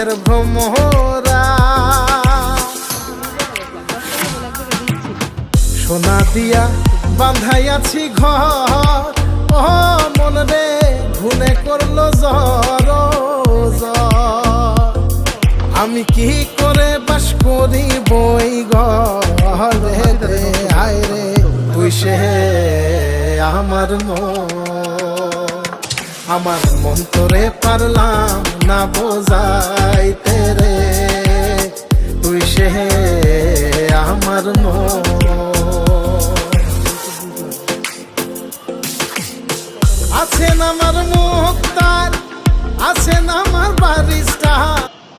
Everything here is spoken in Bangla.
সুখের ভ্রমরা। সোনা দিয়া বাঁধাইয়াছি ঘর, ও মন রে ঘুনে করলো জ্বর জ্বর। আমি কি করে বাস করি বই ঘরে রে, হায় রে তুই সে আমার মন। আমার মন তোরে পারলাম না বোঝাইতে রে, তুই সে আমার মন। আছেন আমার মুক্তার, আছেন